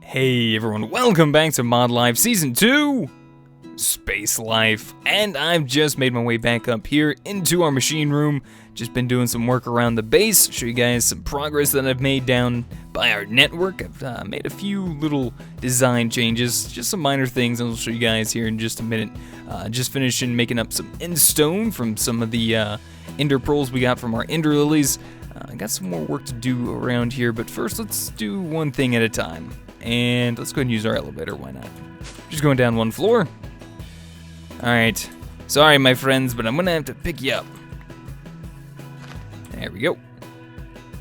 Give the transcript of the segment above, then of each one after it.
Hey everyone, welcome back to Mod Life Season 2, SpaceLife, and I've just made my way back up here into our machine room. Just been doing some work around the base, show you guys some progress that I've made down by our network. I've made a few little design changes, just some minor things, and I'll show you guys here in just a minute. Just finishing making up some end stone from some of the ender pearls we got from our ender lilies. I got some more work to do around here, but first let's do one thing at a time. And let's go ahead and use our elevator, why not? Just going down one floor. Alright, sorry my friends, but I'm gonna have to pick you up. There we go.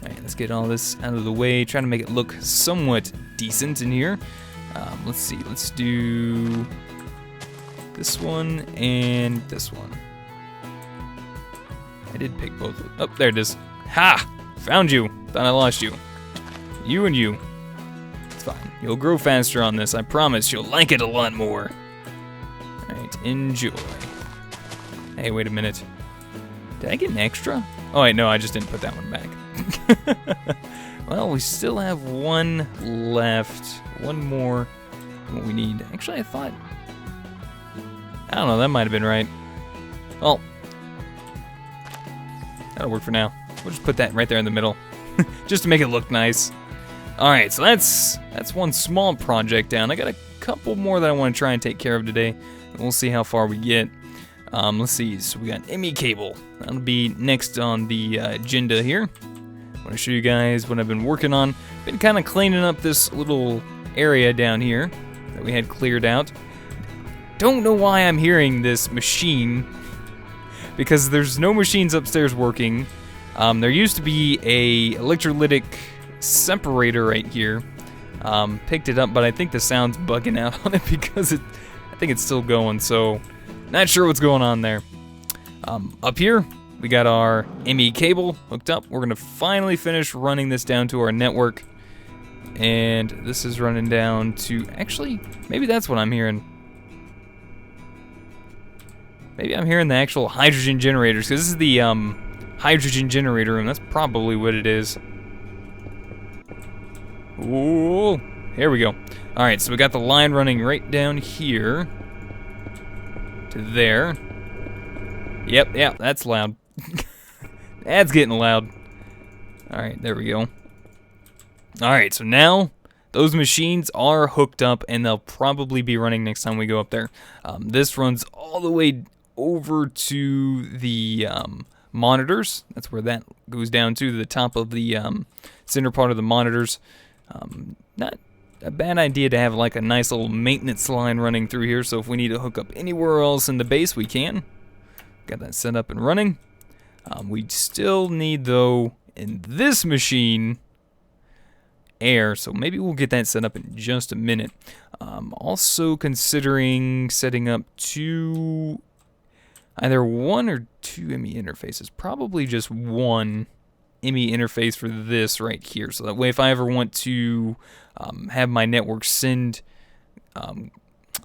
Alright, let's get all this out of the way, trying to make it look somewhat decent in here. Let's see, let's do this one and this one. I did pick both of them. Oh, there it is. Ha! Found you. Thought I lost you. You and you. It's fine. You'll grow faster on this. I promise you'll like it a lot more. Alright, enjoy. Hey, wait a minute. Did I get an extra? Oh, wait, no, I just didn't put that one back. Well, we still have one left. One more than what we need. Actually, I thought... I don't know, that might have been right. Well, that'll work for now. We'll just put that right there in the middle, just to make it look nice. Alright, so that's one small project down. I got a couple more that I want to try and take care of today. We'll see how far we get. Let's see, so we got ME cable. That'll be next on the agenda here. I want to show you guys what I've been working on. Been kind of cleaning up this little area down here that we had cleared out. Don't know why I'm hearing this machine, because there's no machines upstairs working. There used to be a electrolytic separator right here. Picked it up, but I think the sound's bugging out on it because I think it's still going, so not sure what's going on there. Up here, we got our ME cable hooked up. We're gonna finally finish running this down to our network. And this is running down to, actually, maybe that's what I'm hearing. Maybe I'm hearing the actual hydrogen generators, because this is the hydrogen generator room. That's probably what it is. Ooh, here we go. Alright, so we got the line running right down here to there. Yep, that's loud. That's getting loud. Alright, there we go. Alright, so now those machines are hooked up and they'll probably be running next time we go up there. This runs all the way over to the monitors. That's where that goes down to the top of the center part of the monitors. Not a bad idea to have like a nice little maintenance line running through here, so if we need to hook up anywhere else in the base, we can. Got that set up and running. We still need, though, in this machine, air, so maybe we'll get that set up in just a minute. Also considering setting up either one or two ME interfaces. Probably just one ME interface for this right here. So that way if I ever want to have my network send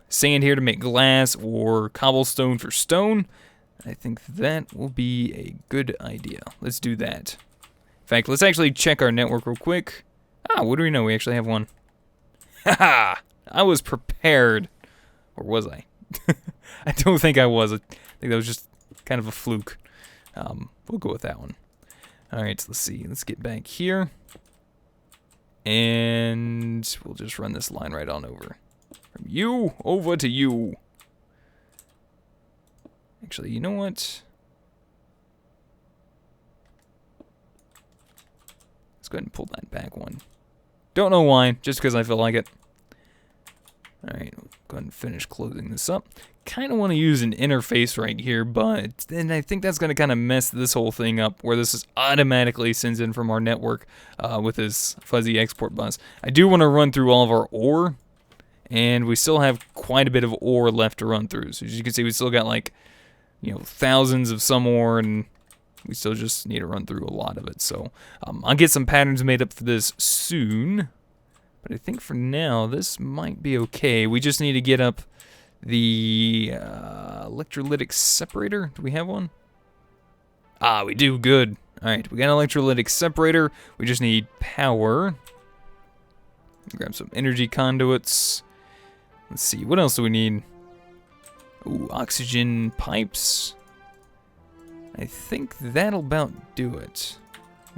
sand here to make glass or cobblestone for stone, I think that will be a good idea. Let's do that. In fact, let's actually check our network real quick. What do we know? We actually have one. Haha! I was prepared. Or was I? I don't think I was. I think that was just kind of a fluke. We'll go with that one. Alright, so let's see. Let's get back here. And we'll just run this line right on over. From you over to you. Actually, you know what? Let's go ahead and pull that back one. Don't know why, just because I feel like it. Alright, we'll go ahead and finish closing this up. Kind of want to use an interface right here, but then I think that's going to kind of mess this whole thing up, where this is automatically sends in from our network with this fuzzy export bus. I do want to run through all of our ore, and we still have quite a bit of ore left to run through. So as you can see, we still got like, thousands of some ore, and we still just need to run through a lot of it. So I'll get some patterns made up for this soon. But I think for now, this might be okay. We just need to get up the electrolytic separator. Do we have one? We do. Good. Alright, we got an electrolytic separator. We just need power. Grab some energy conduits. Let's see, what else do we need? Ooh, oxygen pipes. I think that'll about do it.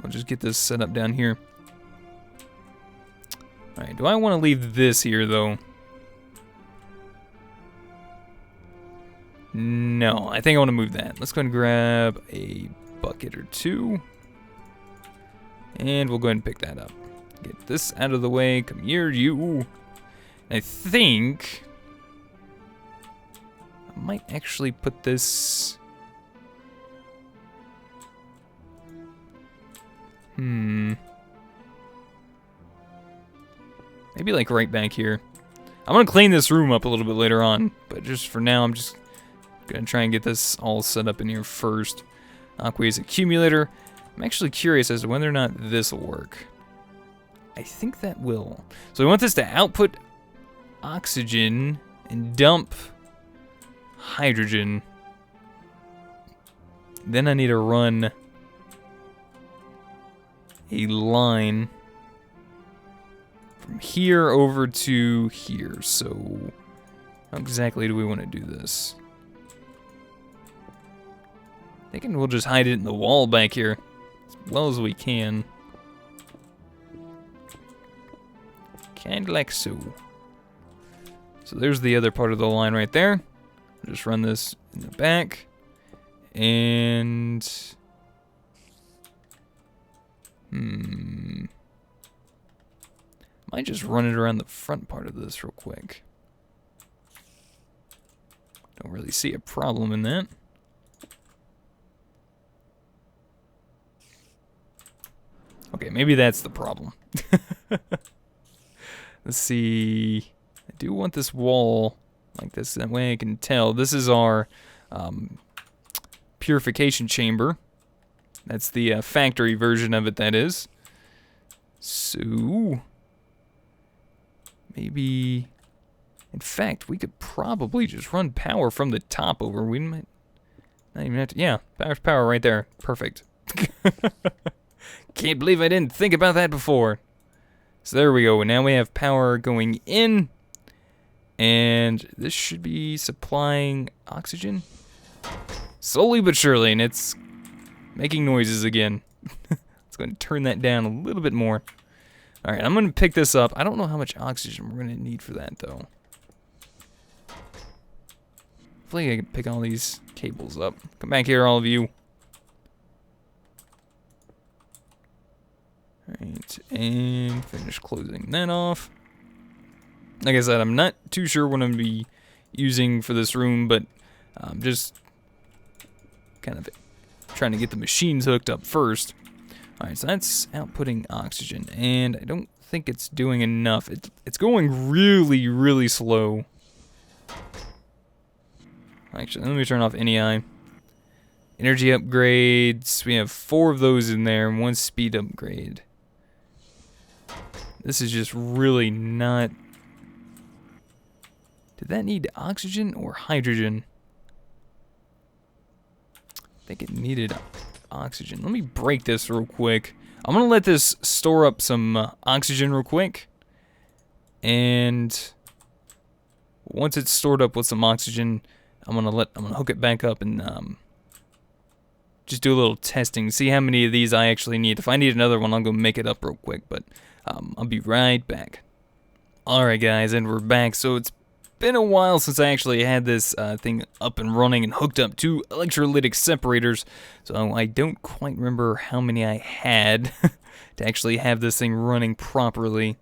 We'll just get this set up down here. Alright, do I want to leave this here, though? No, I think I want to move that. Let's go ahead and grab a bucket or two. And we'll go ahead and pick that up. Get this out of the way. Come here, you. I think I might actually put this... Maybe like right back here. I'm gonna clean this room up a little bit later on, but just for now, I'm just gonna try and get this all set up in here first. Aqueous accumulator. I'm actually curious as to whether or not this will work. I think that will. So we want this to output oxygen and dump hydrogen. Then I need to run a line from here over to here. So how exactly do we want to do this? Thinking we'll just hide it in the wall back here as well as we can. Kinda like so. So there's the other part of the line right there. I'll just run this in the back. And... might just run it around the front part of this real quick. Don't really see a problem in that. Okay, maybe that's the problem. Let's see. I do want this wall like this. That way I can tell. This is our purification chamber. That's the factory version of it, that is. So, maybe... In fact, we could probably just run power from the top over. We might not even have to... Yeah, power right there. Perfect. Can't believe I didn't think about that before. So there we go. And now we have power going in. And this should be supplying oxygen. Slowly but surely. And it's making noises again. Let's go ahead and turn that down a little bit more. Alright, I'm going to pick this up. I don't know how much oxygen we're going to need for that, though. Hopefully I can pick all these cables up. Come back here, all of you. Alright, and finish closing that off. Like I said, I'm not too sure what I'm going to be using for this room, but I'm just kind of trying to get the machines hooked up first. Alright, so that's outputting oxygen, and I don't think it's doing enough. It's going really, really slow. Actually, let me turn off NEI. Energy upgrades, we have 4 of those in there, and 1 speed upgrade. This is just really not... Did that need oxygen or hydrogen? I think it needed oxygen. Let me break this real quick. I'm gonna let this store up some oxygen real quick. And once it's stored up with some oxygen, I'm gonna hook it back up and just do a little testing, see how many of these I actually need. If I need another one, I'll go make it up real quick, but I'll be right back. Alright guys, and we're back. So it's been a while since I actually had this thing up and running and hooked up to electrolytic separators, so I don't quite remember how many I had to actually have this thing running properly.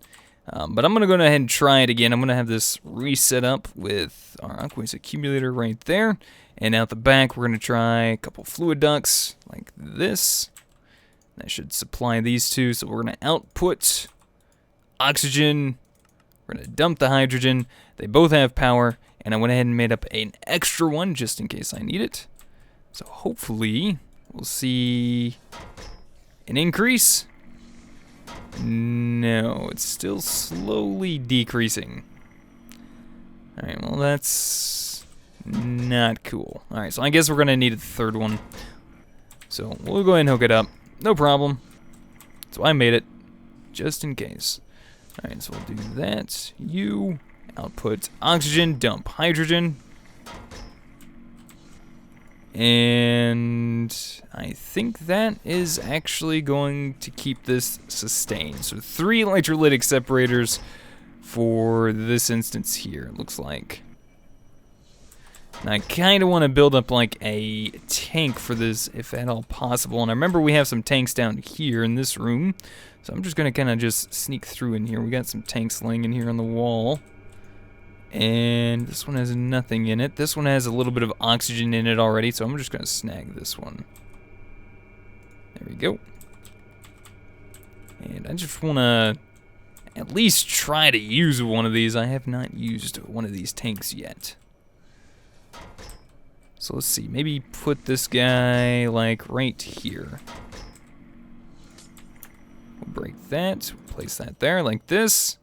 But I'm going to go ahead and try it again. I'm going to have this reset up with our aqueous accumulator right there. And out the back, we're going to try a couple fluid ducts like this. That should supply these two. So we're going to output oxygen. We're going to dump the hydrogen. They both have power. And I went ahead and made up an extra one just in case I need it. So hopefully we'll see an increase. No, it's still slowly decreasing. Alright, well that's not cool. Alright, so I guess we're going to need a third one. So we'll go ahead and hook it up. No problem. So I made it, just in case. Alright, so we'll do that. You output oxygen, dump hydrogen. And I think that is actually going to keep this sustained. So 3 electrolytic separators for this instance here, it looks like. And I kind of want to build up like a tank for this, if at all possible. And I remember we have some tanks down here in this room. So I'm just going to kind of just sneak through in here. We got some tanks laying in here on the wall. And this one has nothing in it. This one has a little bit of oxygen in it already, so I'm just going to snag this one. There we go. And I just want to at least try to use one of these. I have not used one of these tanks yet. So let's see, maybe put this guy like right here. We'll break that, place that there like this.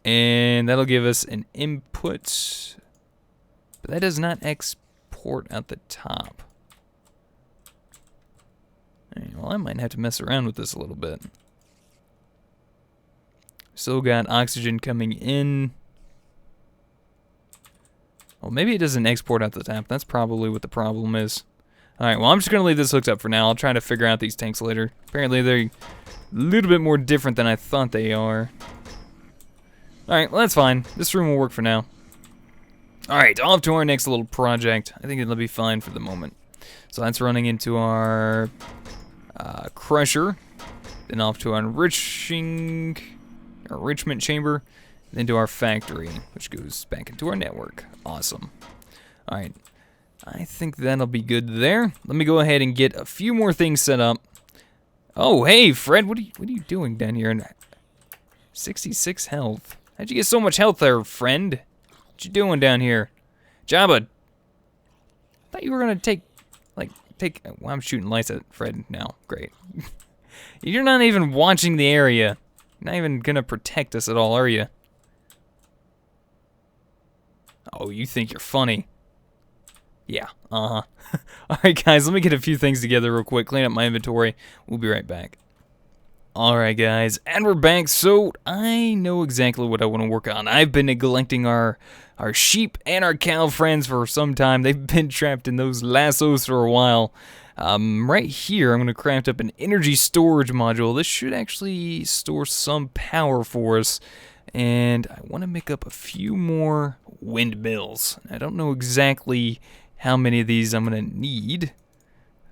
And that'll give us an input, but that does not export at the top. Right, well, I might have to mess around with this a little bit. Still got oxygen coming in. Well, maybe it doesn't export at the top. That's probably what the problem is. Alright, well, I'm just going to leave this hooked up for now. I'll try to figure out these tanks later. Apparently, they're a little bit more different than I thought they are. Alright, well that's fine. This room will work for now. Alright, off to our next little project. I think it'll be fine for the moment. So that's running into our crusher. Then off to our enrichment chamber. Then to our factory, which goes back into our network. Awesome. Alright, I think that'll be good there. Let me go ahead and get a few more things set up. Oh, hey Fred, what are you doing down here? 66 health. How'd you get so much health there, friend? What you doing down here? Jabba, I thought you were gonna take, well, I'm shooting lights at Fred now. Great. You're not even watching the area. You're not even gonna protect us at all, are you? Oh, you think you're funny. Yeah, Alright guys, let me get a few things together real quick, clean up my inventory. We'll be right back. Alright guys, and we're back. So I know exactly what I want to work on. I've been neglecting our sheep and our cow friends for some time. They've been trapped in those lassos for a while. Right here, I'm going to craft up an energy storage module. This should actually store some power for us. And I want to make up a few more windmills. I don't know exactly how many of these I'm going to need.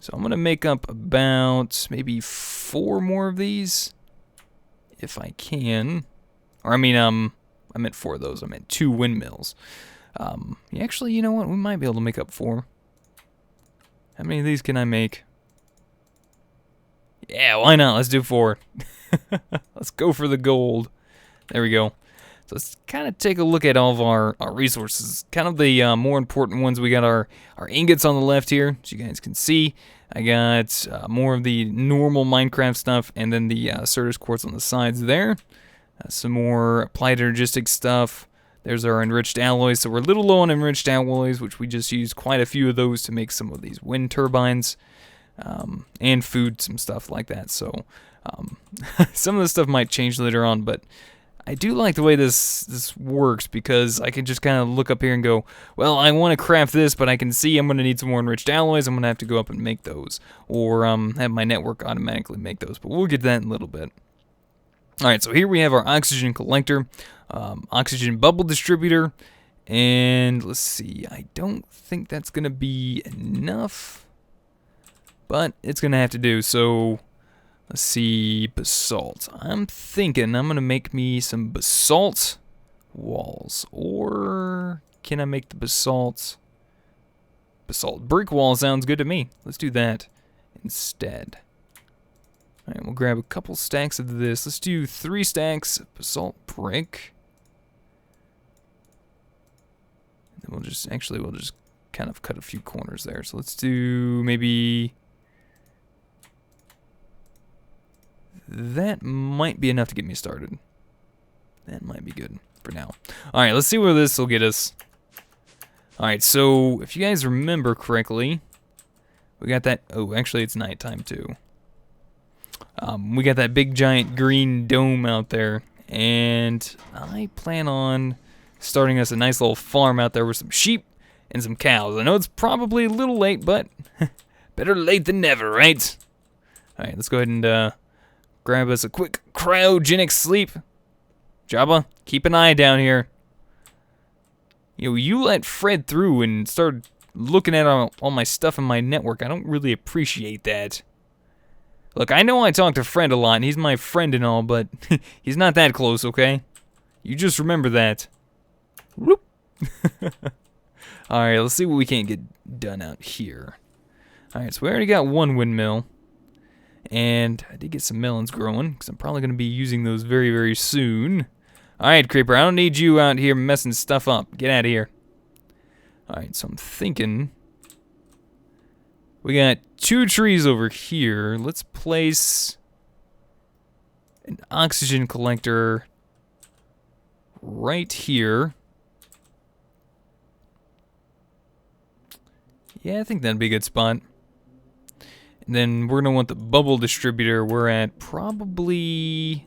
So I'm going to make up about maybe 4 more of these, if I can. Or I mean, I meant 4 of those. I meant 2 windmills. Actually, you know what? We might be able to make up 4. How many of these can I make? Yeah, why not? Let's do 4. Let's go for the gold. There we go. So let's kind of take a look at all of our resources. Kind of the more important ones. We got our ingots on the left here, as you guys can see. I got more of the normal Minecraft stuff, and then the Certus quartz on the sides there. Some more applied energistics stuff. There's our enriched alloys. So we're a little low on enriched alloys, which we just used quite a few of those to make some of these wind turbines. And food, some stuff like that. So some of the stuff might change later on, but I do like the way this works, because I can just kind of look up here and go, well, I want to craft this, but I can see I'm going to need some more enriched alloys. I'm going to have to go up and make those, or have my network automatically make those, but we'll get to that in a little bit. Alright, so here we have our oxygen collector, oxygen bubble distributor, and let's see, I don't think that's going to be enough, but it's going to have to do. So let's see, basalt. I'm thinking I'm going to make me some basalt walls. Or can I make the basalt brick wall? Sounds good to me. Let's do that instead. Alright, we'll grab a couple stacks of this. Let's do 3 stacks of basalt brick. And then we'll just kind of cut a few corners there. So let's do maybe... That might be enough to get me started. That might be good for now. Alright, let's see where this will get us. Alright, so if you guys remember correctly, we got that... Oh, actually it's nighttime too. We got that big giant green dome out there, And I plan on starting us a nice little farm out there with some sheep and some cows. I know it's probably a little late, but better late than never, right? Alright, let's go ahead and grab us a quick cryogenic sleep. Jabba, keep an eye down here. You know, you let Fred through and start looking at all my stuff in my network. I don't really appreciate that. Look, I know I talk to Fred a lot, and he's my friend and all, but he's not that close, okay? You just remember that. Whoop. Alright, let's see what we can get done out here. Alright, so we already got one windmill. And I did get some melons growing, because I'm probably going to be using those very, very soon. Alright, Creeper, I don't need you out here messing stuff up. Get out of here. Alright, so I'm thinking we got 2 trees over here. Let's place an oxygen collector right here. Yeah, I think that'd be a good spot. And then we're going to want the bubble distributor. We're at probably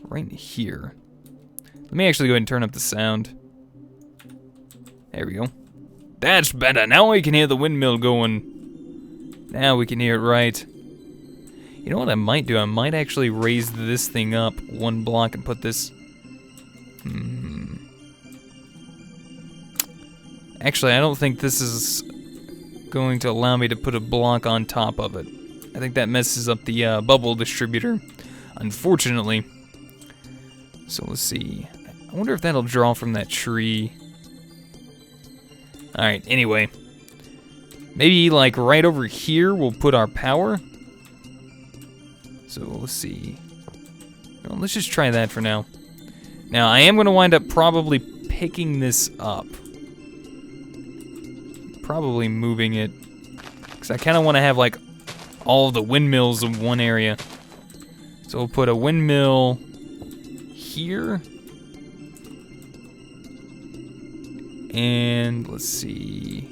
right here. Let me actually go ahead and turn up the sound. There we go. That's better. Now we can hear the windmill going. Now we can hear it right. You know what I might do? I might actually raise this thing up 1 block and put this... Actually, I don't think this is going to allow me to put a block on top of it. I think that messes up the bubble distributor, unfortunately. So let's see. I wonder if that'll draw from that tree. Alright, anyway. Maybe like right over here we'll put our power. So let's see. Well, let's just try that for now. Now I am going to wind up probably picking this up. Probably moving it. Because I kind of want to have like all of the windmills in one area. So we'll put a windmill here. And let's see.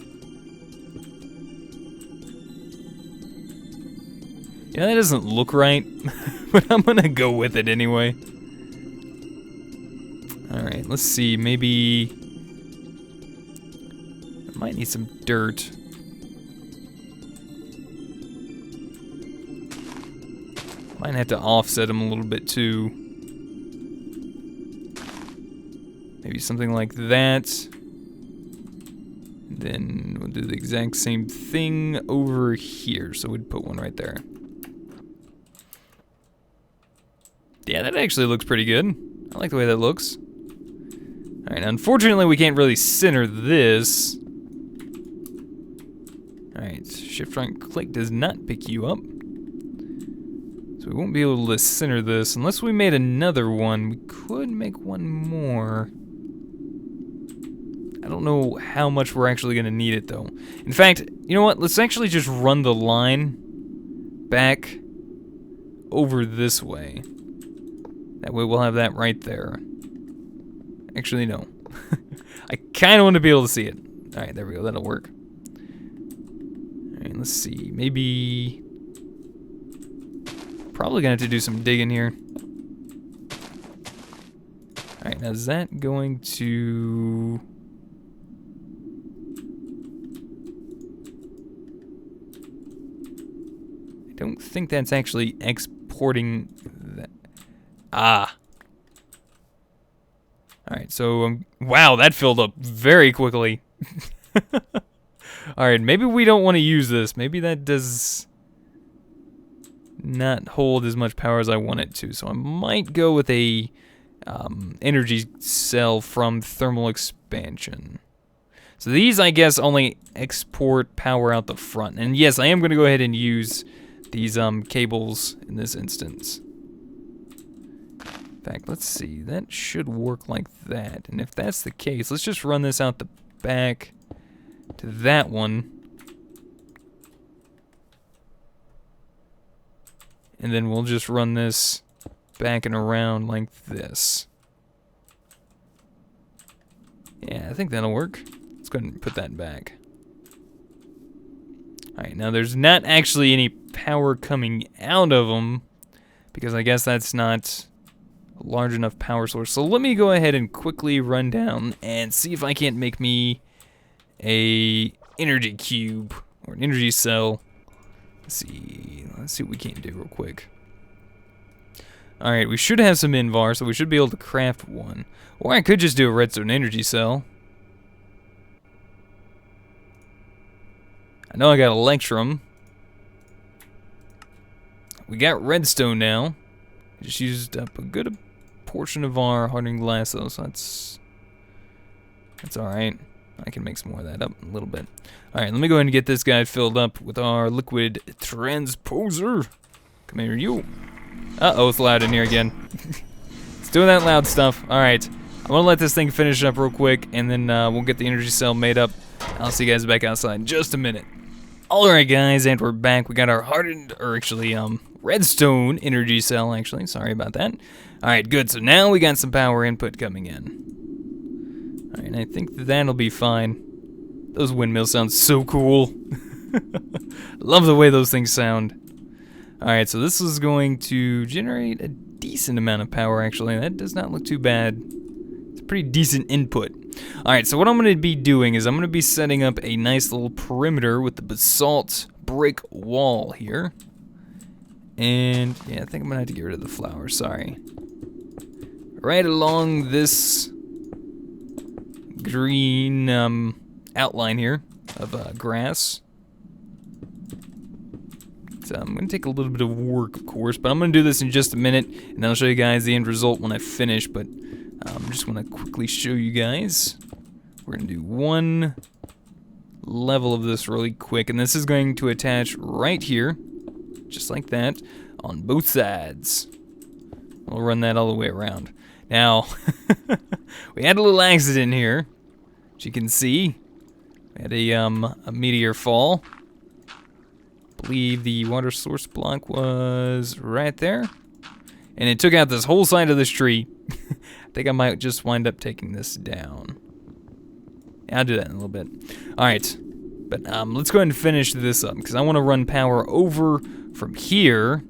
Yeah, that doesn't look right, but I'm gonna go with it anyway. Alright, let's see, maybe... I might need some dirt. Might have to offset them a little bit too. Maybe something like that. Then we'll do the exact same thing over here. So we'd put one right there. Yeah, that actually looks pretty good. I like the way that looks. Alright, unfortunately we can't really center this. Alright, shift right click does not pick you up. So we won't be able to center this unless we made another one. We could make one more. I don't know how much we're actually going to need it though. In fact, you know what? Let's actually just run the line back over this way. That way we'll have that right there. Actually, no. I kind of want to be able to see it. Alright, there we go. That'll work. Alright, let's see. Maybe... Probably going to have to do some digging here. Alright, now is that going to... I don't think that's actually exporting that. Ah. Alright, so, wow, that filled up very quickly. Alright, maybe we don't want to use this. Maybe that does not hold as much power as I want it to. So I might go with a energy cell from thermal expansion. So these, I guess, only export power out the front. And yes, I am going to go ahead and use these cables in this instance. In fact, let's see. That should work like that. And if that's the case, let's just run this out the back to that one. And then we'll just run this back and around like this. Yeah, I think that'll work. Let's go ahead and put that back. Alright, now there's not actually any power coming out of them, because I guess that's not a large enough power source. So let me go ahead and quickly run down and see if I can't make me a energy cube or an energy cell. Let's see what we can do real quick. Alright, we should have some invar, so we should be able to craft one. Or I could just do a redstone energy cell. I know I got electrum. We got redstone now. Just used up a good portion of our hardened glass though, so that's alright. I can make some more of that up a little bit. Alright, let me go ahead and get this guy filled up with our liquid transposer. Come here, you. Uh-oh, it's loud in here again. It's doing that loud stuff. Alright, I'm gonna let this thing finish up real quick, and then we'll get the energy cell made up. I'll see you guys back outside in just a minute. Alright guys, and we're back. We got our hardened, or actually, redstone energy cell, actually. Sorry about that. Alright, good. So now we got some power input coming in. Alright, I think that'll be fine. Those windmills sound so cool. Love the way those things sound. Alright, so this is going to generate a decent amount of power, actually. That does not look too bad. It's a pretty decent input. Alright, so what I'm going to be doing is I'm going to be setting up a nice little perimeter with the basalt brick wall here. And, yeah, I think I'm going to have to get rid of the flowers, sorry. Right along this green outline here of grass. So I'm going to take a little bit of work, of course, but I'm going to do this in just a minute, and I'll show you guys the end result when I finish, but I'm just going to quickly show you guys. We're going to do one level of this really quick, and this is going to attach right here, just like that, on both sides. We'll run that all the way around. Now, we had a little accident here, as you can see. We had a meteor fall. I believe the water source block was right there. And it took out this whole side of this tree. I think I might just wind up taking this down. Yeah, I'll do that in a little bit. Alright, but let's go ahead and finish this up, because I want to run power over from here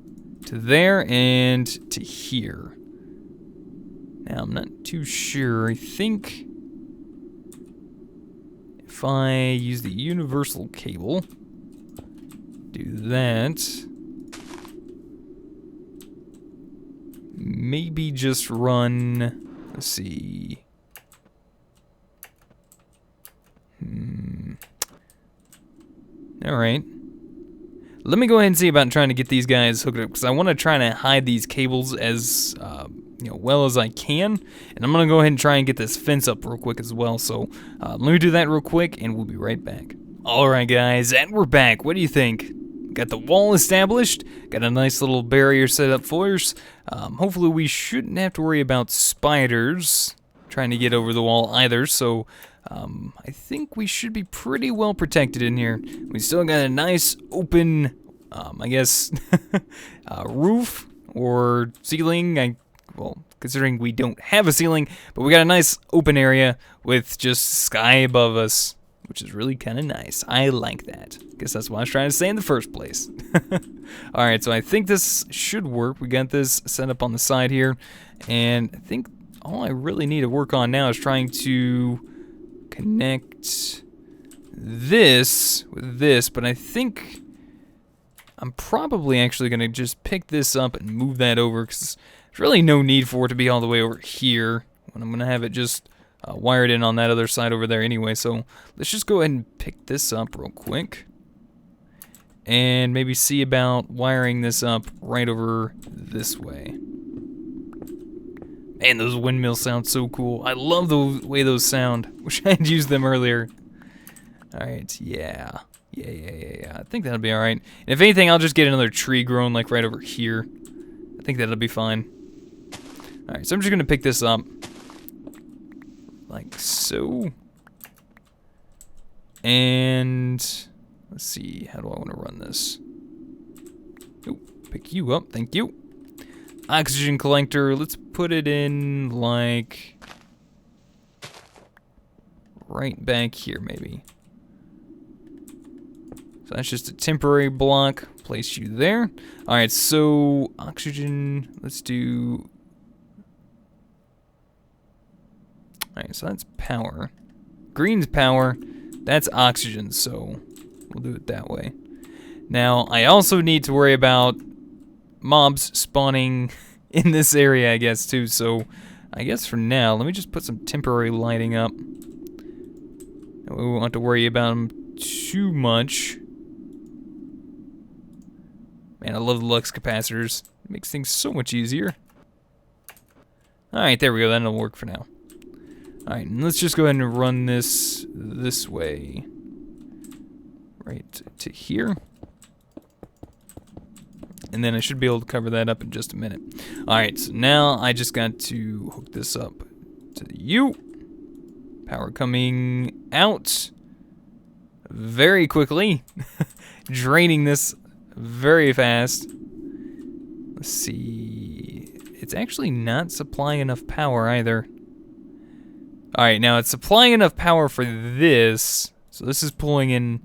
to there and to here. Now, I'm not too sure. I think if I use the universal cable, do that, maybe just run, let's see, alright. Let me go ahead and see about trying to get these guys hooked up, because I want to try to hide these cables as well as I can, and I'm going to go ahead and try and get this fence up real quick as well, so let me do that real quick, and we'll be right back. Alright guys, and we're back. What do you think? Got the wall established, got a nice little barrier set up for us. Hopefully we shouldn't have to worry about spiders trying to get over the wall either, so I think we should be pretty well protected in here. We still got a nice open, I guess, roof or ceiling. Well, considering we don't have a ceiling, but we got a nice open area with just sky above us, which is really kind of nice. I like that. Guess that's what I was trying to say in the first place. Alright, so I think this should work. We got this set up on the side here, and I think all I really need to work on now is trying to connect this with this, but I think I'm probably actually going to just pick this up and move that over, because there's really no need for it to be all the way over here when I'm going to have it just wired in on that other side over there anyway. So let's just go ahead and pick this up real quick and maybe see about wiring this up right over this way. Man, those windmills sound so cool. I love the way those sound. Wish I had used them earlier. Alright, yeah. I think that'll be alright. And if anything, I'll just get another tree grown like right over here. I think that'll be fine. Alright, so I'm just going to pick this up. Like so. And let's see, how do I want to run this? Oh, pick you up, thank you. Oxygen collector, let's put it in like right back here maybe. So that's just a temporary block, place you there. Alright, so oxygen, let's do Alright, so that's power. Green's power. That's oxygen, so we'll do it that way. Now, I also need to worry about mobs spawning in this area, I guess, too. So, I guess for now, let me just put some temporary lighting up. We won't have to worry about them too much. Man, I love the Lux capacitors. It makes things so much easier. Alright, there we go. That'll work for now. Alright, and let's just go ahead and run this way. Right to here. And then I should be able to cover that up in just a minute. Alright, so now I just got to hook this up to the U. Power coming out very quickly. Draining this very fast. Let's see. It's actually not supplying enough power either. Alright, now it's supplying enough power for this. So this is pulling in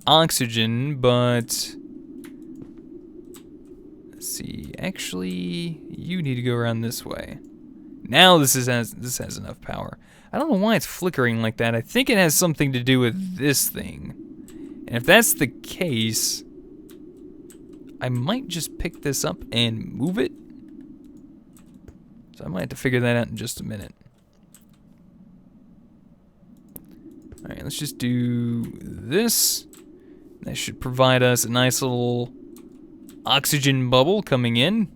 oxygen, but let's see. Actually, you need to go around this way. Now this has enough power. I don't know why it's flickering like that. I think it has something to do with this thing. And if that's the case, I might just pick this up and move it. So I might have to figure that out in just a minute. Alright, let's just do this. That should provide us a nice little oxygen bubble coming in.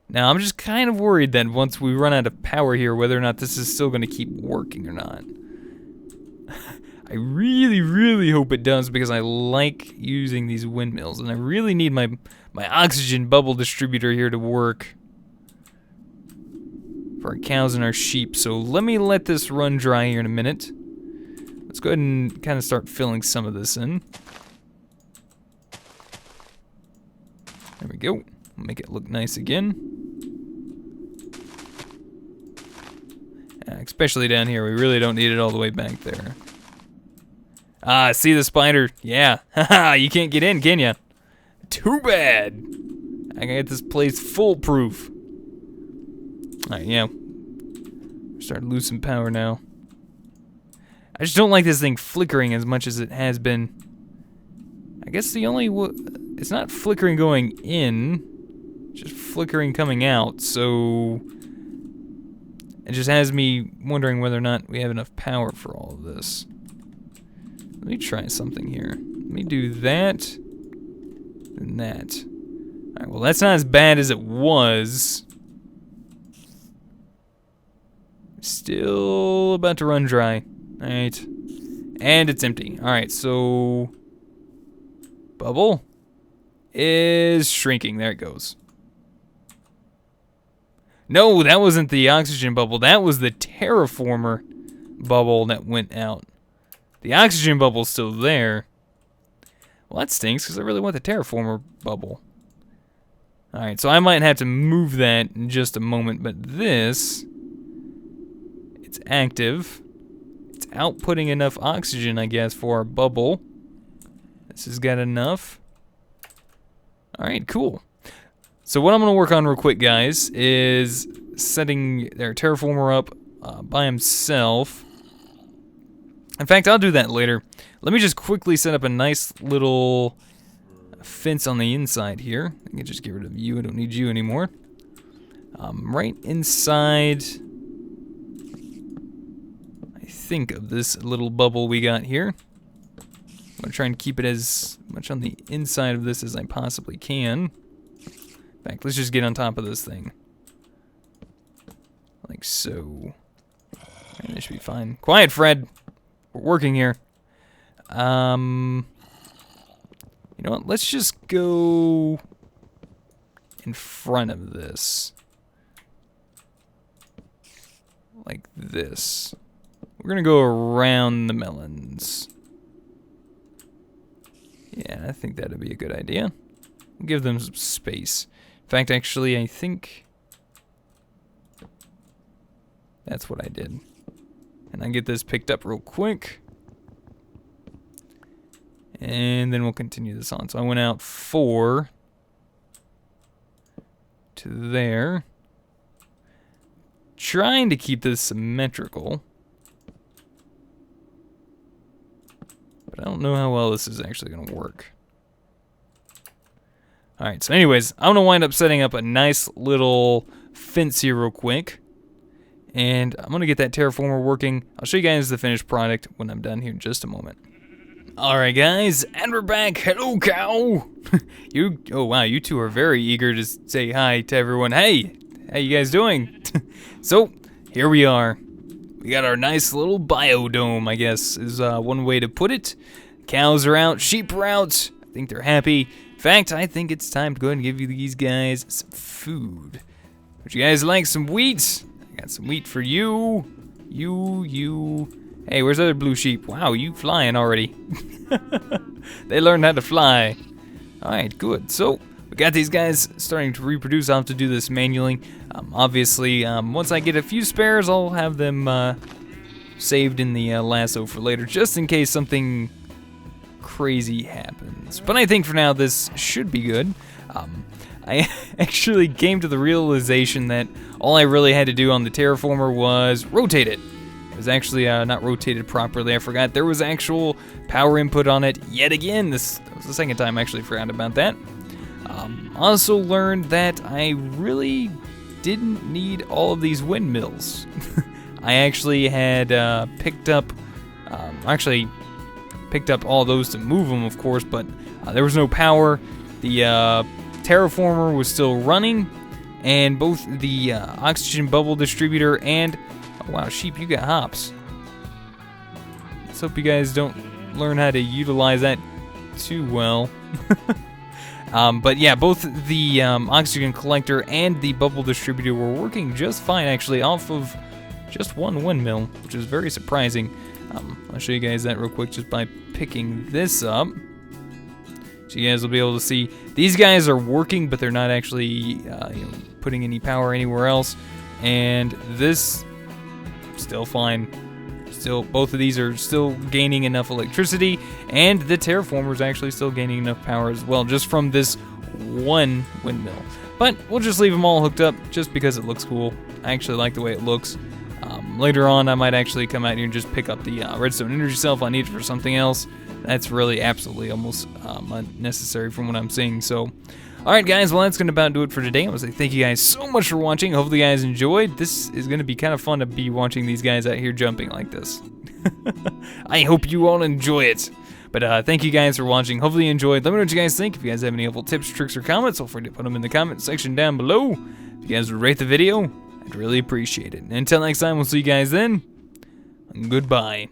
Now, I'm just kind of worried that once we run out of power here, whether or not this is still going to keep working or not. I really, really hope it does, because I like using these windmills, and I really need my oxygen bubble distributor here to work for our cows and our sheep. So let me let this run dry here in a minute. Let's go ahead and kind of start filling some of this in. There we go. Make it look nice again. Especially down here, we really don't need it all the way back there. Ah, see the spider? Yeah. Haha, you can't get in, can ya? Too bad. I gotta get this place foolproof. Alright, yeah. Starting to lose some power now. I just don't like this thing flickering as much as it has been. I guess the only... it's not flickering going in, just flickering coming out, so... it just has me wondering whether or not we have enough power for all of this. Let me try something here. Let me do that, and that. Alright, well that's not as bad as it was. Still about to run dry. Alright. And it's empty. Alright, so... bubble is shrinking. There it goes. No, that wasn't the oxygen bubble. That was the terraformer bubble that went out. The oxygen bubble's still there. Well, that stinks, because I really want the terraformer bubble. Alright, so I might have to move that in just a moment, but this... it's active. It's outputting enough oxygen, I guess, for our bubble. This has got enough. Alright, cool. So what I'm going to work on real quick, guys, is setting their terraformer up by himself. In fact, I'll do that later. Let me just quickly set up a nice little fence on the inside here. I can just get rid of you. I don't need you anymore. Right inside, I think, of this little bubble we got here. I'm going to try and keep it as much on the inside of this as I possibly can. In fact, let's just get on top of this thing. Like so. And this should be fine. Quiet, Fred! We're working here. You know what? Let's just go in front of this. Like this. We're gonna go around the melons. Yeah, I think that'd be a good idea. We'll give them some space. In fact, actually, I think that's what I did. And I get this picked up real quick. And then we'll continue this on. So I went out 4 to there. trying to keep this symmetrical. But I don't know how well this is actually going to work. Alright, so anyways, I'm going to wind up setting up a nice little fence here real quick. And I'm going to get that terraformer working. I'll show you guys the finished product when I'm done here in just a moment. Alright guys, and we're back. Hello cow! Oh wow, you two are very eager to say hi to everyone. Hey! How you guys doing? So, here we are. We got our nice little biodome, I guess, is one way to put it. Cows are out, sheep are out. I think they're happy. In fact, I think it's time to go ahead and give you these guys some food. Would you guys like some wheat? I got some wheat for you. You. Hey, where's the other blue sheep? Wow, you flying already. They learned how to fly. Alright, good. So, we got these guys starting to reproduce. I'll have to do this manually. Obviously, once I get a few spares, I'll have them saved in the lasso for later, just in case something crazy happens. But I think for now, this should be good. I actually came to the realization that all I really had to do on the terraformer was rotate it. It was actually not rotated properly. I forgot there was actual power input on it yet again. This was the second time I actually forgot about that. Also learned that I really didn't need all of these windmills. I actually had picked up all those to move them, of course, but there was no power. The terraformer was still running, and both the oxygen bubble distributor and oh, wow, sheep, you got hops. Let's hope you guys don't learn how to utilize that too well. But yeah, both the oxygen collector and the bubble distributor were working just fine, actually, off of just one windmill, which is very surprising. I'll show you guys that real quick just by picking this up. So you guys will be able to see these guys are working, but they're not actually putting any power anywhere else. And this, still fine. Still, both of these are still gaining enough electricity, and the terraformer is actually still gaining enough power as well, just from this one windmill. But we'll just leave them all hooked up, just because it looks cool. I actually like the way it looks. Later on, I might actually come out here and just pick up the redstone energy cell if I need it for something else. That's really absolutely almost unnecessary from what I'm seeing. So, alright guys, well that's going to about do it for today. I want to say thank you guys so much for watching. Hopefully you guys enjoyed. This is going to be kind of fun to be watching these guys out here jumping like this. I hope you all enjoy it. But thank you guys for watching. Hopefully you enjoyed. Let me know what you guys think. If you guys have any helpful tips, tricks, or comments, feel free to put them in the comment section down below. If you guys would rate the video, I'd really appreciate it. And until next time, we'll see you guys then. Goodbye.